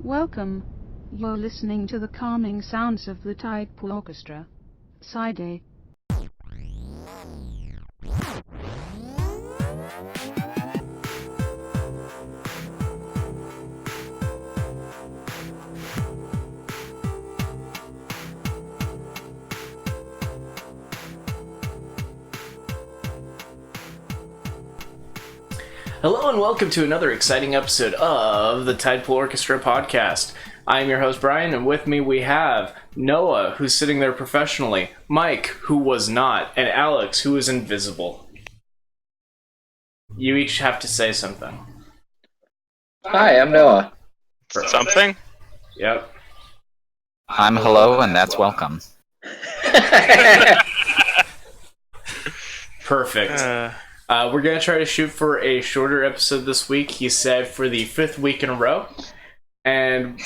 Welcome. You're listening to the calming sounds of the Tidepool Orchestra. Side A. Hello and welcome to another exciting episode of the Tidepool Orchestra podcast. I am your host Brian, and with me we have Noah, who's sitting there professionally, Mike, who was not, and Alex, who is invisible. You each have to say something. Hi, I'm Noah. Something? Yep. I'm hello, and that's welcome. Perfect. We're going to try to shoot for a shorter episode this week, he said, for the 5th week in a row. And...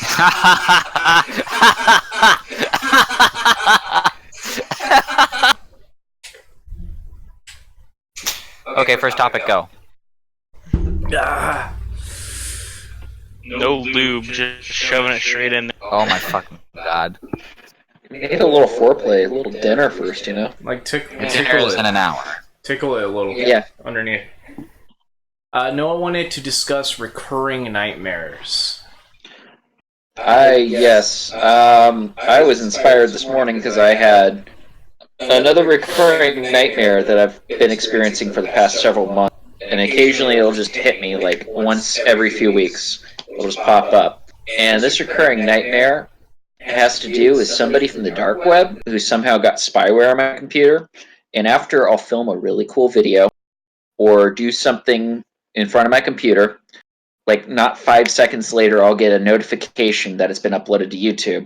Okay, first topic, go. No lube, just shoving it straight in there. Oh my fucking god. We need a little foreplay, a little dinner first, you know? like, tickle Dinner's in it. an hour. Tickle it a little. Yeah. Underneath. Noah wanted to discuss recurring nightmares. Yes. I was inspired this morning because I had another recurring nightmare that I've been experiencing for the past several months. And occasionally it'll just hit me, like once every few weeks. It'll just pop up. And this recurring nightmare has to do with somebody from the dark web who somehow got spyware on my computer. And after I'll film a really cool video or do something in front of my computer, like not 5 seconds later, I'll get a notification that it's been uploaded to YouTube.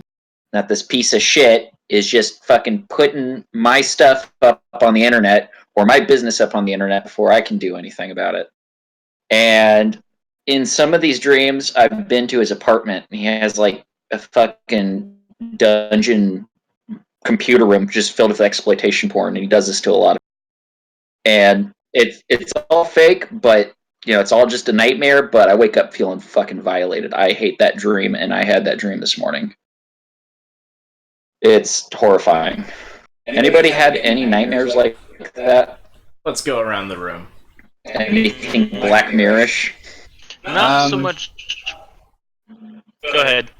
That this piece of shit is just fucking putting my stuff up on the internet or my business up on the internet before I can do anything about it. And in some of these dreams, I've been to his apartment, and he has like a fucking dungeon computer room just filled with exploitation porn, and he does this to a lot of people. And it's all fake, but you know, it's all just a nightmare, but I wake up feeling fucking violated. I hate that dream, and I had that dream this morning. It's horrifying. Anybody had any nightmares like that? Let's go around the room. Anything Black Mirror-ish? Not so much. Go ahead.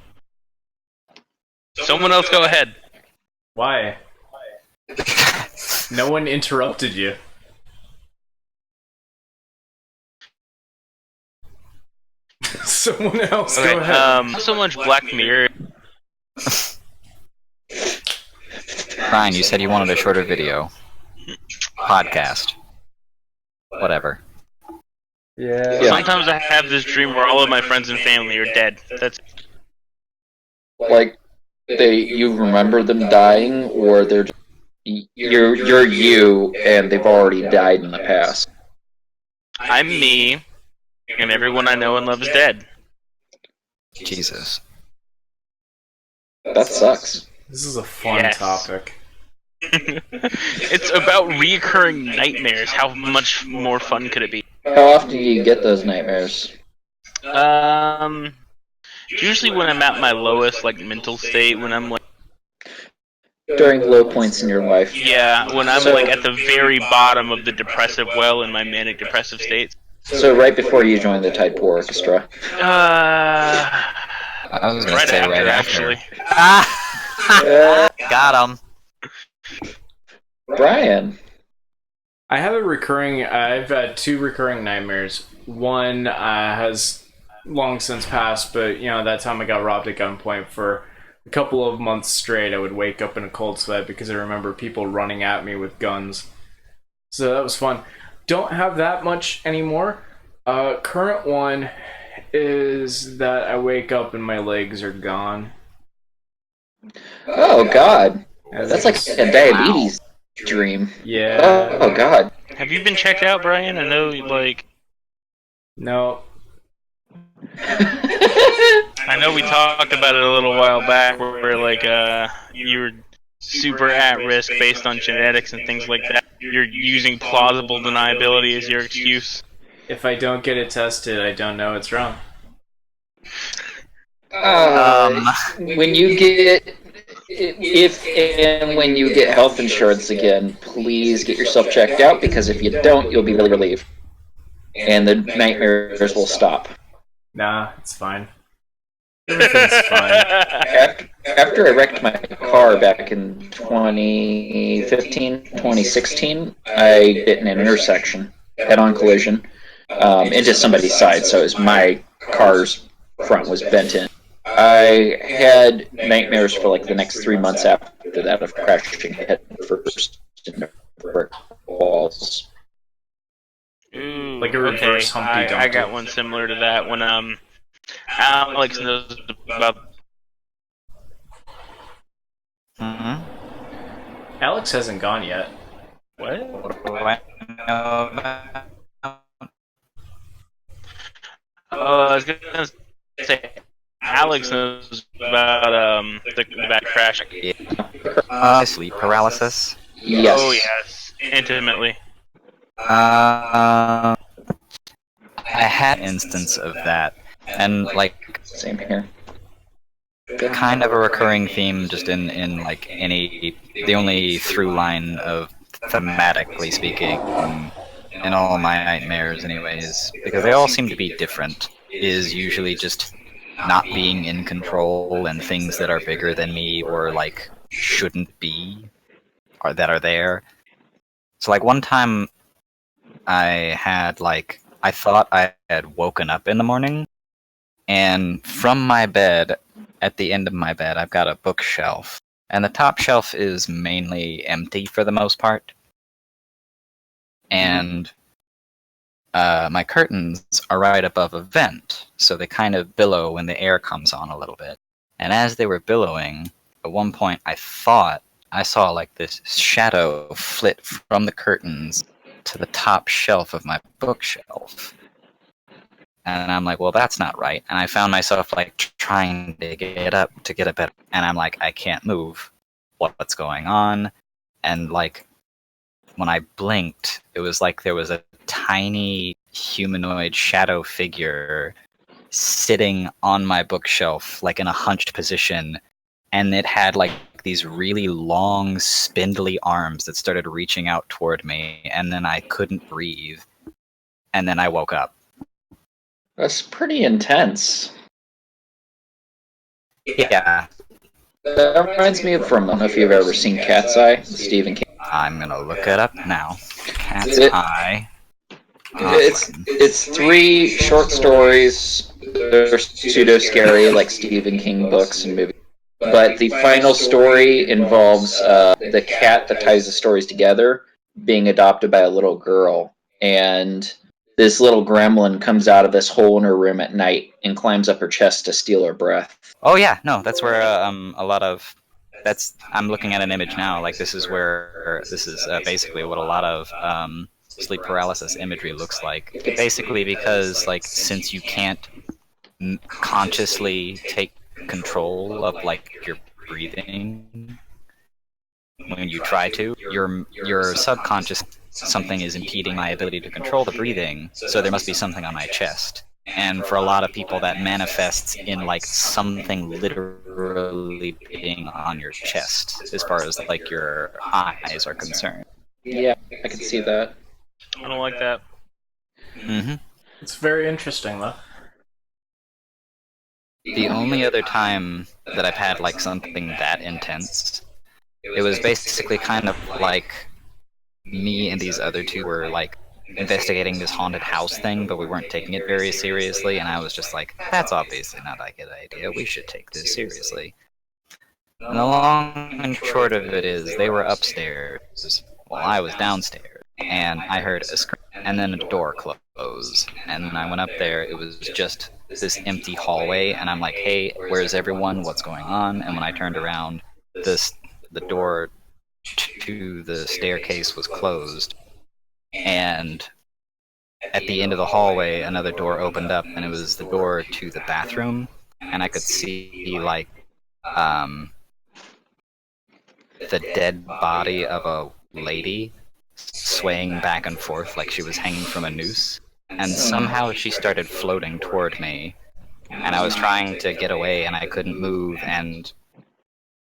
Someone else go ahead. Why? No one interrupted you. Someone else Okay, go ahead. not so much Black Mirror. Ryan, you said you wanted a shorter video. Podcast. Whatever. Yeah. Sometimes I have this dream where all of my friends and family are dead. That's Like you remember them dying, or they're you're you and they've already died in the past. I'm me, and everyone I know and love is dead. Jesus. That sucks. This is a fun Yes. topic. It's about reoccurring nightmares. How much more fun could it be? How often do you get those nightmares? Usually when I'm at my lowest, like, mental state, when I'm like, During low points in your life. yeah, when I'm like at the very bottom of the depressive well in my manic depressive states. So right before you joined the Tidepool Orchestra. I was gonna Right say after, right after. actually. Got him. Brian. I've had 2 recurring nightmares. One has long since passed, but you know, that time I got robbed at gunpoint for a couple of months straight. I would wake up in a cold sweat because I remember people running at me with guns. So that was fun. Don't have that much anymore. Current one is that I wake up and my legs are gone. Oh God. As That's I like just- a diabetes dream. Yeah. Oh God. Have you been checked out, Brian? I know, like, No. I know we talked about it a little while back, where like, you were super at risk based on genetics and things like that. You're using plausible deniability as your excuse. If I don't get it tested, I don't know it's wrong. When you get if and when you get health insurance again, please get yourself checked out because if you don't, you'll be really relieved, and the nightmares will stop. Nah, it's fine. Everything's fine. After I wrecked my car back in 2015, 2016, I hit in an intersection, head-on collision, into somebody's side, so it was my car's front was bent in. I had nightmares for like the next 3 months after that of crashing head first into brick walls. Ooh, Like a reverse Humpty Dumpty. I got one similar to that when Alex knows about. Alex hasn't gone yet. What? What do I know about? Oh, I was gonna say Alex knows about the back crash. Sleep paralysis. Yes. Oh yes, intimately. I had an instance of that, and like Same here. kind of a recurring theme just in like the only through line of thematically speaking in all my nightmares anyways, because they all seem to be different, is usually just not being in control and things that are bigger than me or like shouldn't be or that are there. So like one time I thought I had woken up in the morning, and from my bed, at the end of my bed, I've got a bookshelf, and the top shelf is mainly empty for the most part. And my curtains are right above a vent, so they kind of billow when the air comes on a little bit. And as they were billowing, at one point I thought I saw like this shadow flit from the curtains to the top shelf of my bookshelf. And I'm like, well, that's not right. And I found myself like trying to get up to get a better. And I'm like, I can't move. What's going on? And like, when I blinked, it was like there was a tiny humanoid shadow figure sitting on my bookshelf, like in a hunched position. And it had like these really long, spindly arms that started reaching out toward me. And then I couldn't breathe. And then I woke up. That's pretty intense. Yeah, That reminds me of I don't know if you've ever seen Cat's Eye, the Stephen King. I'm gonna look it up now. Cat's It- Eye. It's 3 short stories. They're pseudo scary, like Stephen King books and movies. But the final story involves the cat that ties the stories together being adopted by a little girl, and this little gremlin comes out of this hole in her room at night and climbs up her chest to steal her breath. Oh yeah, no, that's where a lot of I'm looking at an image now. Like this is basically what a lot of sleep paralysis imagery looks like. Basically, because like since you can't consciously take control of like your breathing when you try to, your subconscious something is impeding my ability to control the breathing, so there must be something on my chest. And for a lot of people that manifests in like something literally being on your chest as far as like your eyes are concerned. Yeah, I can see that. I don't like that. Mm-hmm. It's very interesting, though. The only other time that I've had like something that intense, it was basically kind of like me and these other two were like investigating this haunted house thing, but we weren't taking it very seriously, and I was just like, that's obviously not a good idea, we should take this seriously. And the long and short of it is, they were upstairs while I was downstairs, and I heard a scream, and then a door close, and then I went up there, it was just this empty hallway, and I'm like, hey, where's everyone, what's going on? And when I turned around, the door to the staircase was closed, and at the end of the hallway another door opened up, and it was the door to the bathroom, and I could see like the dead body of a lady swaying back and forth like she was hanging from a noose, and somehow she started floating toward me, and I was trying to get away, and I couldn't move, and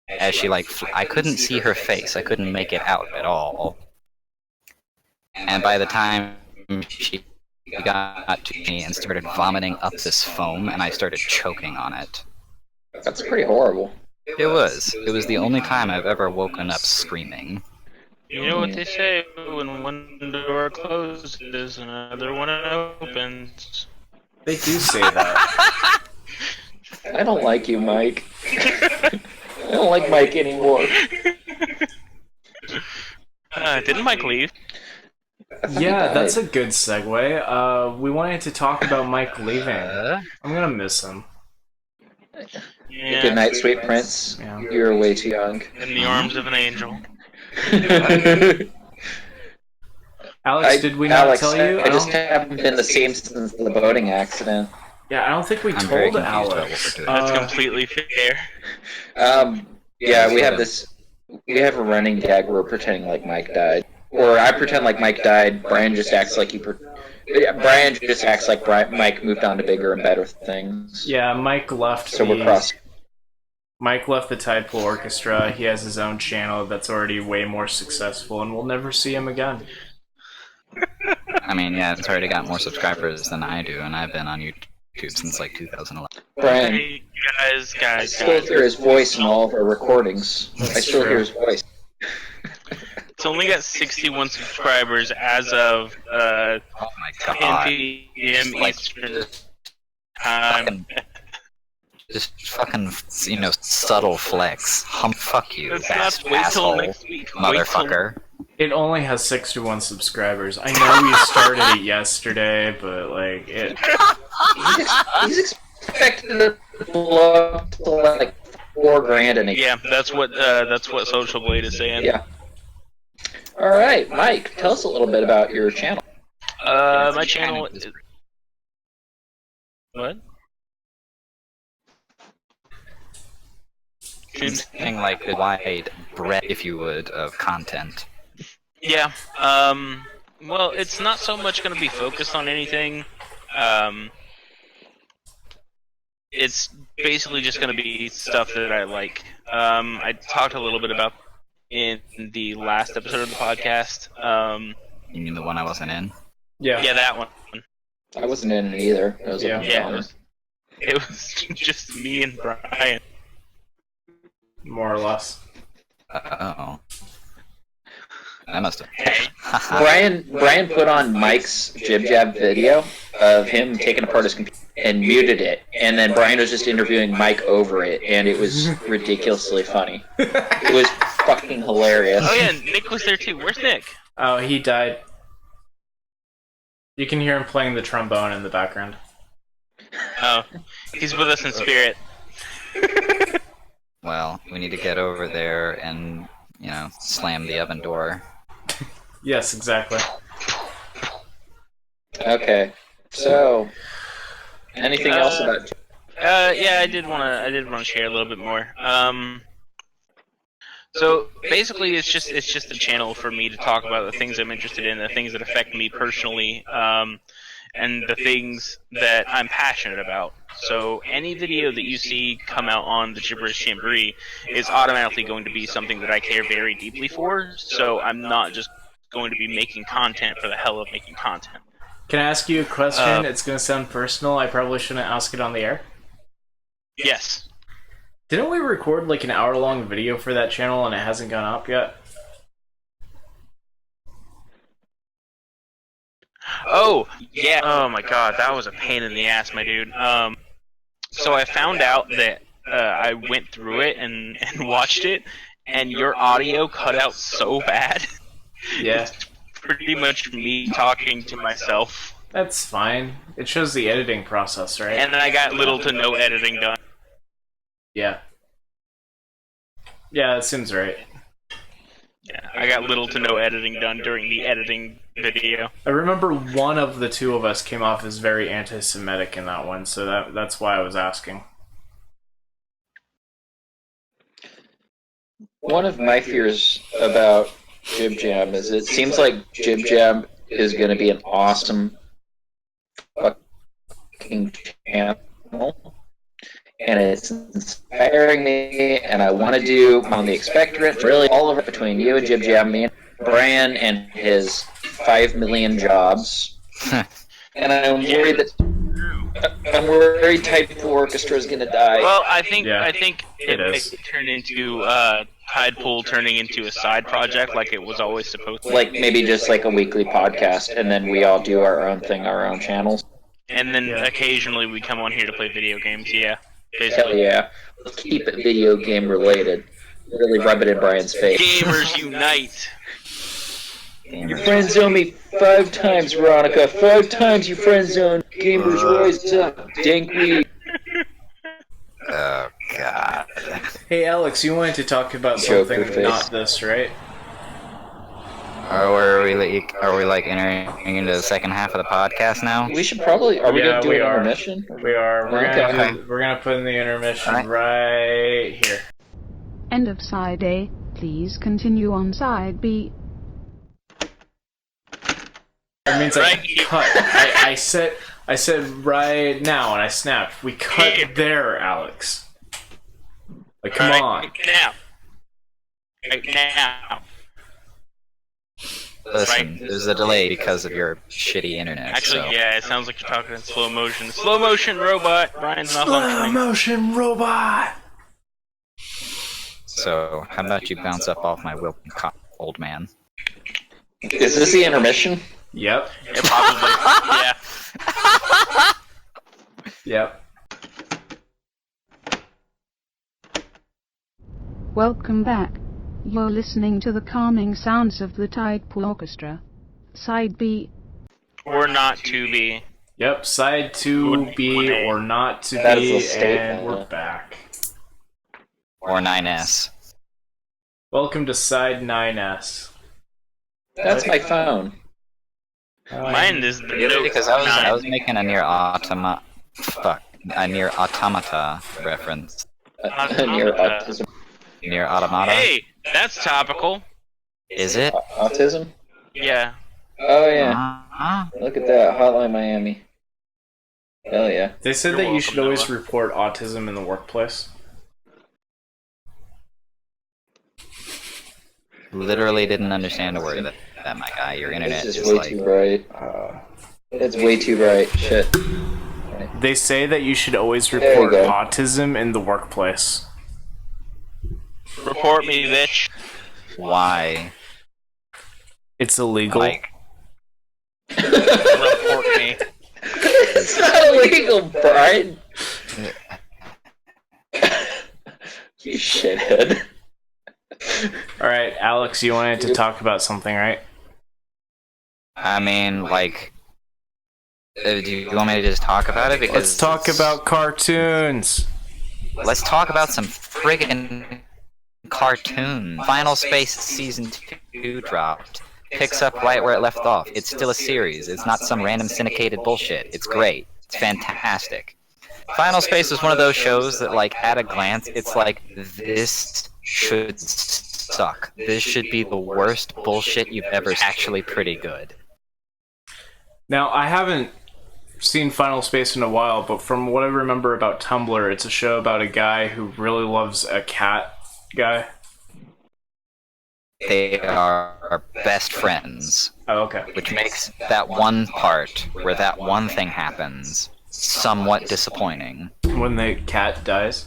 as she I couldn't see her face. I couldn't make it out at all. And by the time she got to me and started vomiting up this foam, and I started choking on it. That's pretty horrible. It was. It was the only time I've ever woken up screaming. You know what they say, when one door closes, another one opens. They do say that. I don't like you, Mike. I don't like Mike anymore. Didn't Mike leave? Yeah, that's a good segue. We wanted to talk about Mike leaving. I'm gonna miss him. Yeah. Good night, sweet prince. Yeah. You're way too young. In the arms of an angel. Alex, did we not tell you? I just haven't been the same since the boating accident. Yeah, I don't think we I'm very told confused about what Alex. we're doing. That's completely fair. Yeah, we have a running gag where we're pretending like Mike died. Or I pretend like Mike died, Brian just acts like Brian just acts like Mike moved on to bigger and better things. Yeah, Mike left. So we're cross. Mike left the Tidepool Orchestra. He has his own channel that's already way more successful, and we'll never see him again. I mean, yeah, it's already got more subscribers than I do, and I've been on YouTube since like 2011. Brian, Hey, guys. I still hear his voice in all of our recordings. I still hear his voice. It's only got 61 subscribers as of Oh my 10 god. p.m. Like, Eastern time. Just fucking, subtle flex. Fuck you, Let's not wait till asshole, next week. motherfucker. It only has 61 subscribers. I know we started it yesterday, but like it. He's expected to blow up to like $4,000 in a year. Yeah, that's what Social Blade is saying. Yeah. All right, Mike, tell us a little bit about your channel. My channel is... What? Something like the wide breadth, if you would, of content. Yeah, well, it's not so much going to be focused on anything. It's basically just going to be stuff that I like. I talked a little bit about in the last episode of the podcast. You mean the one I wasn't in? Yeah. Yeah, that one. I wasn't in it either. It was Yeah, it was just me and Brian. More or less. Uh-oh. I must have. Brian put on Mike's GibJam video of him taking apart his computer and muted it, and then Brian was just interviewing Mike over it, and it was ridiculously funny. It was fucking hilarious. Oh yeah, Nick was there too. Where's Nick? Oh, he died. You can hear him playing the trombone in the background. Oh, he's with us in spirit. Well, we need to get over there and, slam the oven door. Yes, exactly. Okay, so anything else about? Yeah, I did want to share a little bit more. So basically, it's just a channel for me to talk about the things I'm interested in, the things that affect me personally, and the things that I'm passionate about. So any video that you see come out on the Gibberish Jamboree is automatically going to be something that I care very deeply for. So I'm not just going to be making content for the hell of making content. Can I ask you a question? It's going to sound personal. I probably shouldn't ask it on the air. Yes. Didn't we record like an hour-long video for that channel and it hasn't gone up yet? Oh, yeah. Oh my god, that was a pain in the ass, my dude. So I found out that I went through it and watched it, and your audio cut out so bad. Yeah. It's pretty much me talking to myself. That's fine. It shows the editing process, right? And then I got little to no editing done. Yeah. Yeah, that seems right. Yeah, I got little to no editing done during the editing video. I remember one of the two of us came off as very anti-Semitic in that one, so that's why I was asking. One of my fears about GibJam is it seems like GibJam is going to be an awesome fucking channel, and it's inspiring me, and I want to do on the expectorant, really all of it between you and GibJam, me and Brian and his 5 million jobs. And I'm worried that Tidepool Orchestra is going to die. Well, I think it may is. turn into Tidepool turning into a side project like it was always supposed to. Like maybe just like a weekly podcast, and then we all do our own thing, our own channels. And then occasionally we come on here to play video games. Yeah, Hell basically. yeah. Let's keep it video game related. Really rub it in Brian's face. Gamers unite. You friend zoned me 5 times, Veronica. 5 times you friend zoned. Gamers rise up. Dankweed. Oh god. Hey, Alex, you wanted to talk about Joker something face. not this, right? Are we like entering into the second half of the podcast now? We should probably. Are we Yeah, going to do we an are. intermission? We are. Okay. We're gonna put in the intermission Alright. right here. End of side A. Please continue on side B. That means Right. I cut. I said right now, and I snapped. We cut there, Alex. Like, come on. Right now. Right now. Listen, there's a delay because of your shitty internet. Actually, so. yeah, it sounds like you're talking in slow motion. Slow motion robot. Brian's not Slow functioning. motion robot. So, how about you bounce up off my wheel, old man? Is this the intermission? Yep. Yeah, probably. Yeah. Yep. Welcome back. You're listening to the calming sounds of the Tidepool Orchestra. Side B. Or not to be. Yep. Side 2B or not to That is be, a statement. and we're back. Or 9S. Welcome to side 9S. That's my phone. Mine is the Really? Because I Note was making a near automata reference. Near autism. Near automata? Hey, that's topical. Is it? Autism? Yeah. Oh yeah. Uh-huh. Look at that. Hotline Miami. Hell yeah. They said You're that you welcome, should always Noah. report autism in the workplace. Literally didn't understand a word of that, my guy. Your internet This is is way like... too bright. It's way too bright. Shit. They say that you should always There you report go. autism in the workplace. Report me, bitch. Why? It's illegal. Like, Report me. It's not illegal, Brian. You shithead. Alright, Alex, you wanted to talk about something, right? I mean, like... do you want me to just talk about it? Because Let's talk it's- about cartoons. Let's talk about some friggin' cartoons. Final Space Season 2 dropped. Picks up right where it left off. It's still a series. It's not some random syndicated bullshit. It's great. It's fantastic. Final Space was one of those shows that, like, at a glance, it's like, this should suck. This should be the worst bullshit you've ever seen. Actually pretty good. Now, I haven't seen Final Space in a while, but from what I remember about Tumblr, it's a show about a guy who really loves a cat guy. They are best friends. Oh, okay. Which makes that one part where that one thing happens somewhat disappointing. When the cat dies.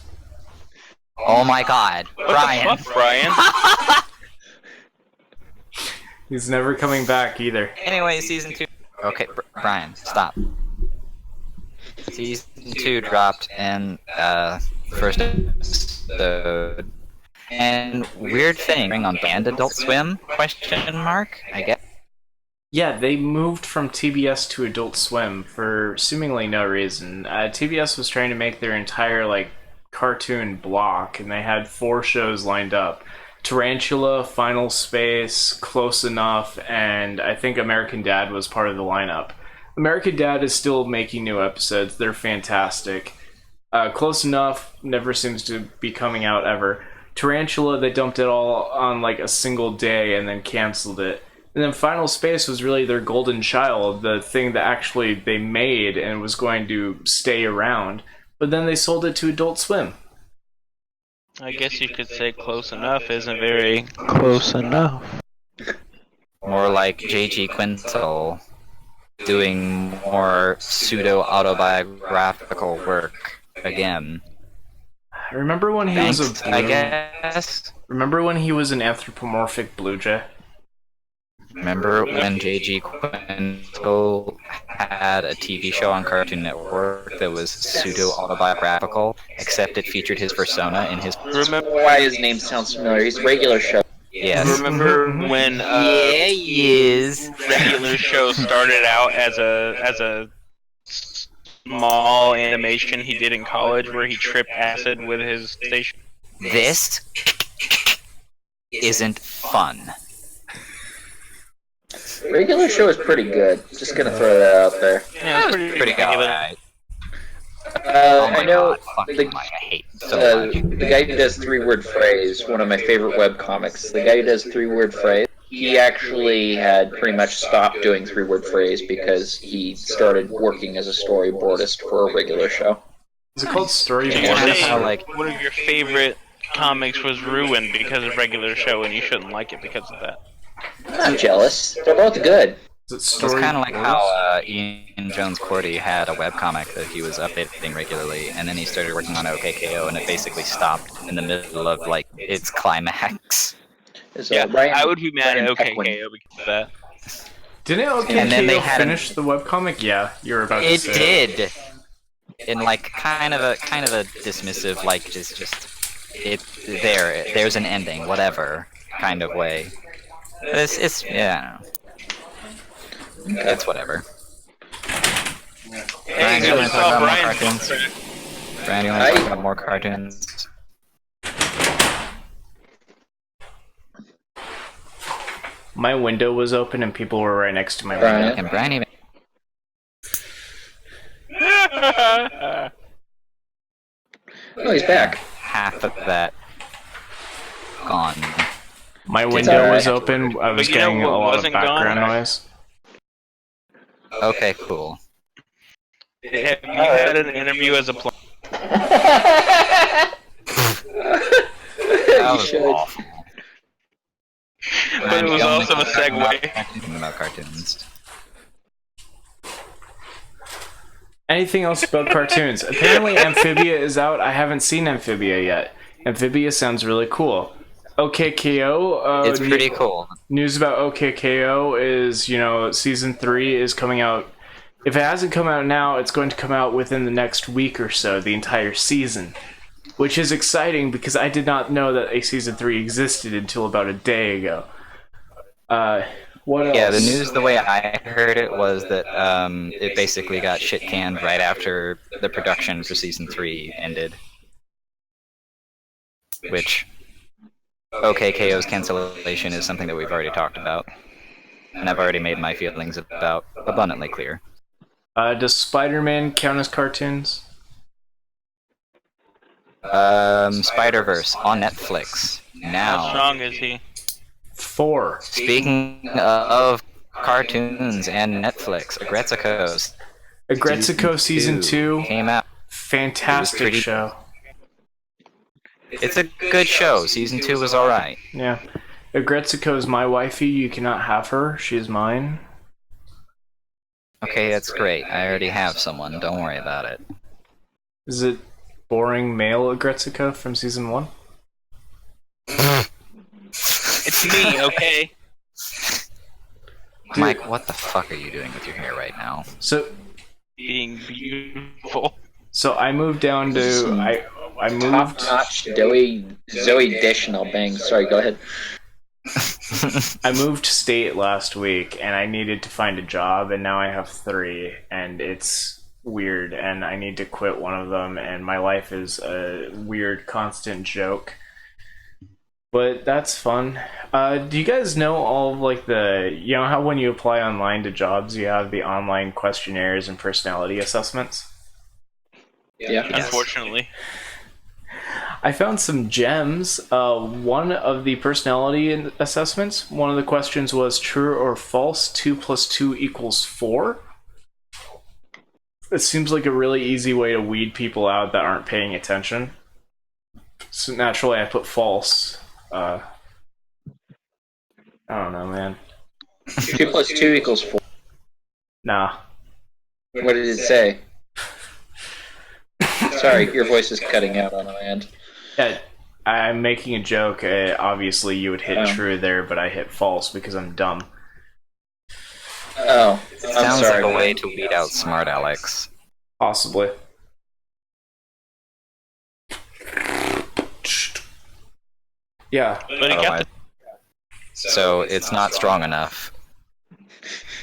Oh my god, Brian. What the fuck, Brian? He's never coming back either. Anyway, season 2. Okay, Brian, stop. Season 2 dropped in first episode. And weird thing on Band Adult Swim? Question mark? I guess. Yeah, they moved from TBS to Adult Swim for seemingly no reason. TBS was trying to make their entire, like, cartoon block, and they had 4 shows lined up. Tarantula, Final Space, Close Enough, and I think American Dad was part of the lineup. American Dad is still making new episodes. They're fantastic. Close Enough never seems to be coming out ever. Tarantula, they dumped it all on like a single day and then canceled it. And then Final Space was really their golden child, the thing that actually they made and was going to stay around. but then they sold it to Adult Swim. I guess you could say close enough isn't very close enough. More like J.G. Quintel doing more pseudo-autobiographical work again. Remember when he was Thanks, I guess. Remember when he was an anthropomorphic blue jay? Remember when J.G. Quintel had a TV show on Cartoon Network that was pseudo-autobiographical, except it featured his persona in his... Remember why his name sounds familiar. He's a regular show. Yes. Remember when Yeah, he is. regular show started out as a small animation he did in college where he tripped acid with his station? This isn't fun. Regular show is pretty good. Just gonna throw that out there. Yeah, it's pretty good. alright. Oh my I know god, fucking the, I hate it so much. the guy who does three-word phrase, one of my favorite webcomics, the guy who does three-word phrase, he actually had pretty much stopped doing three-word phrase because he started working as a storyboardist for a regular show. Is it called So you Storyboard? say like- one of your favorite comics was ruined because of regular show and you shouldn't like it because of that. I'm not jealous. They're both good. Is it It's kind of like Storyboards? how Ian Jones-Cordy had a webcomic that he was updating regularly, and then he started working on OKKO, and it basically stopped in the middle of, like, its climax. So Yeah, Ryan- I would be mad at Ryan Pequin. OKKO because of that. Didn't And then they OKKO had finish the webcomic? Yeah, you were about to It say. did! In, like, kind of a dismissive, like, there's an ending, whatever, kind of way. It's yeah, I don't know. It's whatever. Brian, do you want to talk about more cartoons? Brian, do you want to talk about more cartoons? My window was open and people were right next to my window. Brian? And Brian even... Oh, he's back. half of that gone. My It's window alright. was open. I was But you know getting a what lot of wasn't gone? background noise. Okay, cool. Have you had an interview as a plumber? That You was should. awful. But it was also a segue. Talking about cartoons. Anything else about cartoons? Apparently Amphibia is out. I haven't seen Amphibia yet. Amphibia sounds really cool. OKKO, It's pretty cool. news about OKKO is, season 3 is coming out. If it hasn't come out now, it's going to come out within the next week or so, the entire season. Which is exciting because I did not know that a season 3 existed until about a day ago. What else? Yeah, the news, the way I heard it, was that it basically got shit canned right after the production for season 3 ended. Which, OKKO's cancellation is something that we've already talked about. And I've already made my feelings about abundantly clear. Does Spider-Man count as cartoons? Spider-Verse on Netflix. How Now, strong is he? 4. speaking of cartoons and Netflix, Agretsuko Agretsuko season 2. came out. Fantastic pretty- show. It's a good show. Season 2 was alright. Yeah. Agretsuko is my wifey. You cannot have her. She is mine. Okay, that's great. I already have someone. Don't worry about it. Is it boring male Agretsuko from season 1? It's me, okay? Mike, what the fuck are you doing with your hair right now? So Being beautiful. I moved down to I moved Top-notch Zoe Deschanel bang. Sorry, go ahead. I moved state last week and I needed to find a job and now I have 3 and it's weird and I need to quit one of them and my life is a weird constant joke. But that's fun. Do you guys know all of like how when you apply online to jobs you have the online questionnaires and personality assessments? Yeah. Yes. Unfortunately. I found some gems. One of the personality assessments, one of the questions was true or false 2 + 2 = 4. it seems like a really easy way to weed people out that aren't paying attention. So naturally, I put false. I don't know, man. 2 plus 2 equals 4. Nah. What did it say? Sorry, your voice is cutting out on my end. Yeah, I'm making a joke. Obviously, you would hit true there, but I hit false because I'm dumb. Oh, I'm Sounds sorry. like a way to weed out smart Alex. Possibly. Yeah. But it got So it's not strong enough.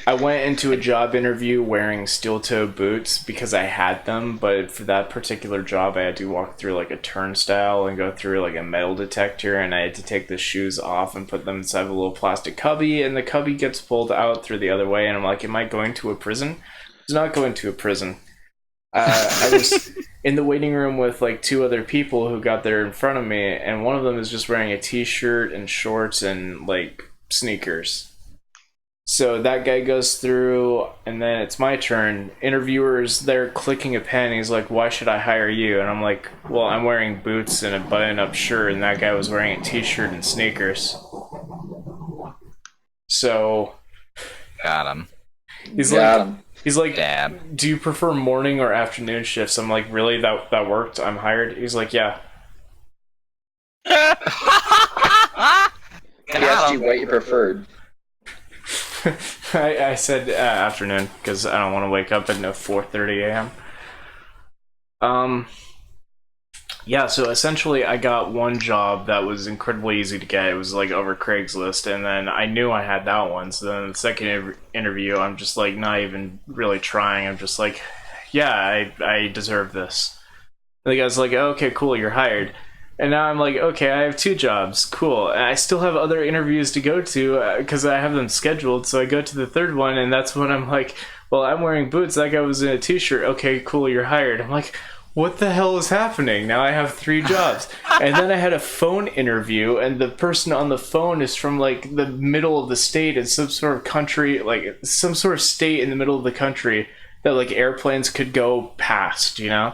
I went into a job interview wearing steel-toe boots because I had them, but for that particular job I had to walk through like a turnstile and go through like a metal detector, and I had to take the shoes off and put them inside of a little plastic cubby, and the cubby gets pulled out through the other way, and I'm like, am I going to a prison? It's not going to a prison. I was in the waiting room with like 2 other people who got there in front of me, and one of them is just wearing a t-shirt and shorts and like sneakers. So that guy goes through, and then it's my turn. Interviewer's there clicking a pen. He's like, why should I hire you? And I'm like, well, I'm wearing boots and a button-up shirt, and that guy was wearing a t-shirt and sneakers. So Got him. he's like, Dab. do you prefer morning or afternoon shifts? I'm like, really? That worked? I'm hired? He's like, yeah. He asked you what you preferred. I said afternoon because I don't want to wake up at 4:30 a.m. Yeah, so essentially I got one job that was incredibly easy to get. It was like over Craigslist, and then I knew I had that one. So then the second interview, I'm just like not even really trying. I'm just like, yeah, I deserve this. And the guy's like, oh, okay, cool, you're hired. And now I'm like, okay, I have 2 jobs, cool. And I still have other interviews to go to because I have them scheduled. So I go to the 3rd one, and that's when I'm like, well, I'm wearing boots. That guy was in a t-shirt. Okay, cool, you're hired. I'm like, what the hell is happening? Now I have 3 jobs. And then I had a phone interview, and the person on the phone is from like the middle of the state in some sort of country, like some sort of state in the middle of the country that like airplanes could go past, you know?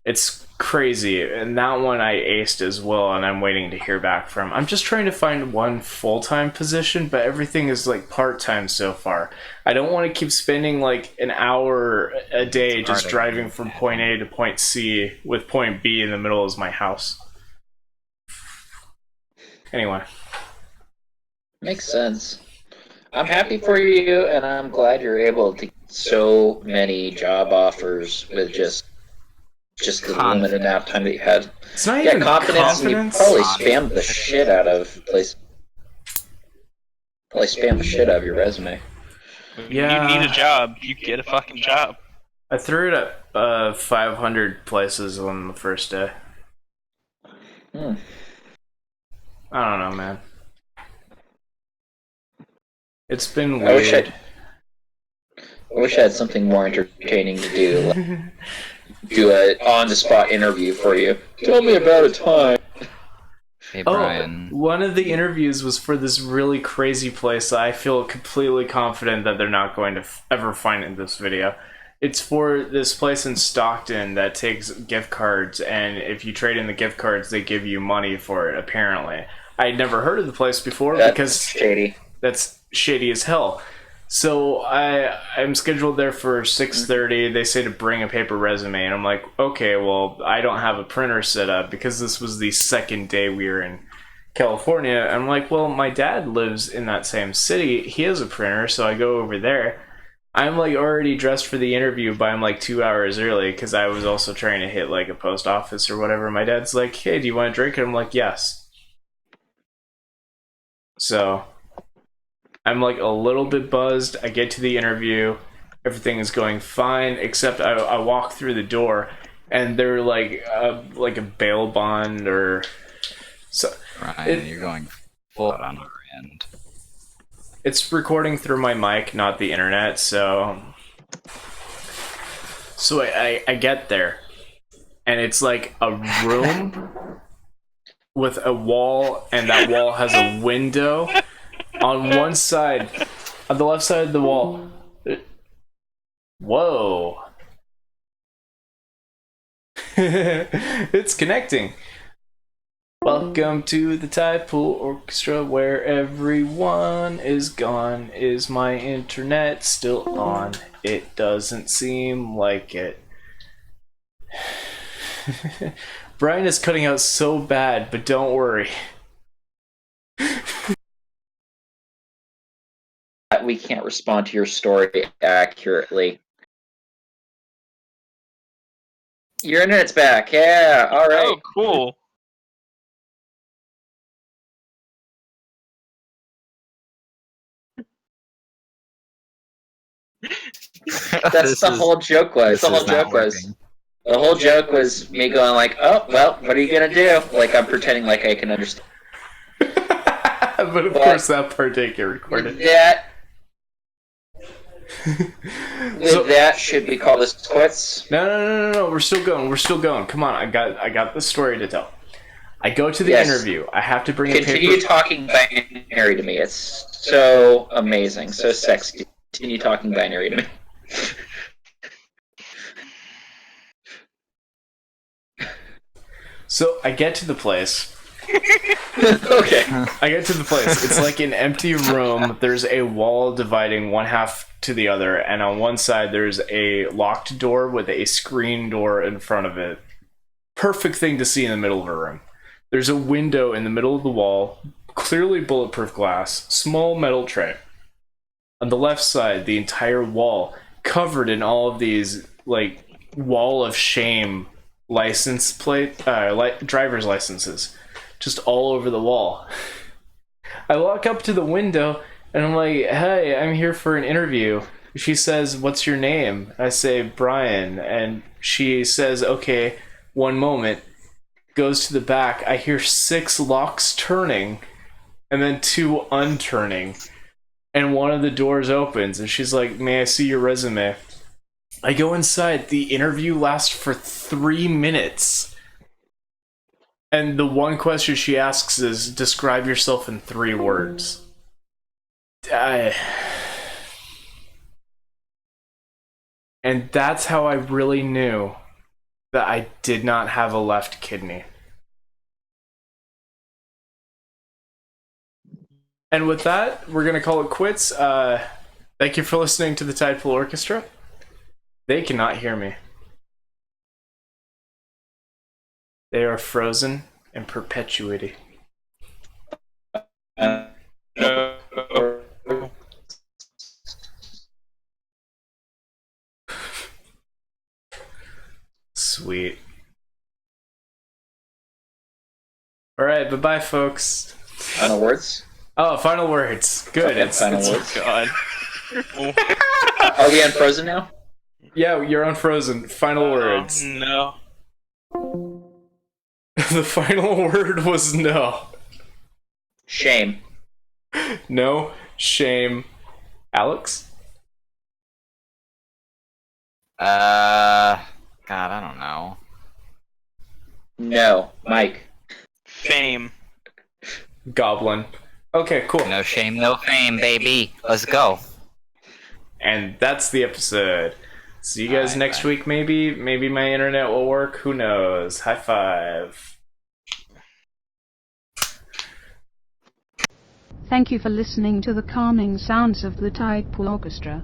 It's crazy. And that one I aced as well, and I'm waiting to hear back from. I'm just trying to find one full-time position, but everything is like part-time so far. I don't want to keep spending like an hour a day just driving from point A to point C with point B in the middle as my house. Anyway. Makes sense. I'm happy for you, and I'm glad you're able to get so many job offers with just the limited amount of time that you had. It's not even confidence. And you probably spammed the shit out of your resume. Yeah. You need a job. You get a fucking job. I threw it at 500 places on the first day. I don't know, man. It's been weird. I wish I had something more entertaining to do. Like do an on-the-spot interview for you. Tell me about a time. Hey, Brian. Oh, one of the interviews was for this really crazy place that I feel completely confident that they're not going to ever find in this video. It's for this place in Stockton that takes gift cards, and if you trade in the gift cards, they give you money for it, apparently. I'd never heard of the place before because shady. That's shady as hell. So I'm scheduled there for 6:30. They say to bring a paper resume, and I'm like, okay, well, I don't have a printer set up because this was the 2nd day we were in California. I'm like, well, my dad lives in that same city. He has a printer, so I go over there. I'm like already dressed for the interview, but I'm like 2 hours early because I was also trying to hit like a post office or whatever. My dad's like, hey, do you want a drink? And I'm like, yes. So I'm like a little bit buzzed. I get to the interview. Everything is going fine, except I walk through the door, and they're like a bail bond or so. Ryan, you're going full on our end. It's recording through my mic, not the internet. So I get there, and it's like a room with a wall, and that wall has a window. On one side, on the left side of the wall. Whoa. It's connecting. Welcome to the Tidepool Orchestra, where everyone is gone. Is my internet still on? It doesn't seem like it. Brian is cutting out so bad, but don't worry. We can't respond to your story accurately. Your internet's back. Yeah, all right. Oh, cool. That's the whole joke was. The whole joke was me going like, oh, well, what are you going to do? Like, I'm pretending like I can understand. But of course that part didn't get recorded. That should we call this quits? No. We're still going. Come on, I got the story to tell. I go to the interview. I have to bring a paper. Continue talking binary to me. It's so amazing, so sexy. Continue talking binary to me. So I get to the place. Okay. I get to the place. It's like an empty room. There's a wall dividing one half to the other, and on one side there's a locked door with a screen door in front of it. Perfect thing to see in the middle of a room. There's a window in the middle of the wall, clearly bulletproof glass, small metal tray. On the left side, the entire wall covered in all of these, like, wall of shame license plate, driver's licenses, just all over the wall. I walk up to the window and I'm like, hey, I'm here for an interview. She says, what's your name? I say, Brian. And she says, okay, one moment. Goes to the back. I hear 6 locks turning and then 2 unturning. And one of the doors opens and she's like, may I see your resume? I go inside. The interview lasts for 3 minutes. And the one question she asks is, describe yourself in 3 words. And that's how I really knew that I did not have a left kidney. And with that, we're going to call it quits. Thank you for listening to the Tidepool Orchestra. They cannot hear me. They are frozen in perpetuity. Sweet. Alright, bye-bye, folks. Final words? Oh, final words. Good. Okay, final words. God. Are we unfrozen now? Yeah, you're unfrozen. Final words. No. The final word was no. Shame. No, shame. Alex? God, I don't know. No. Mike. Fame. Goblin. Okay, cool. No shame, no fame, baby. Let's go. And that's the episode. See you guys next week, maybe. Maybe my internet will work. Who knows? High five. Thank you for listening to the calming sounds of the Tidepool Orchestra.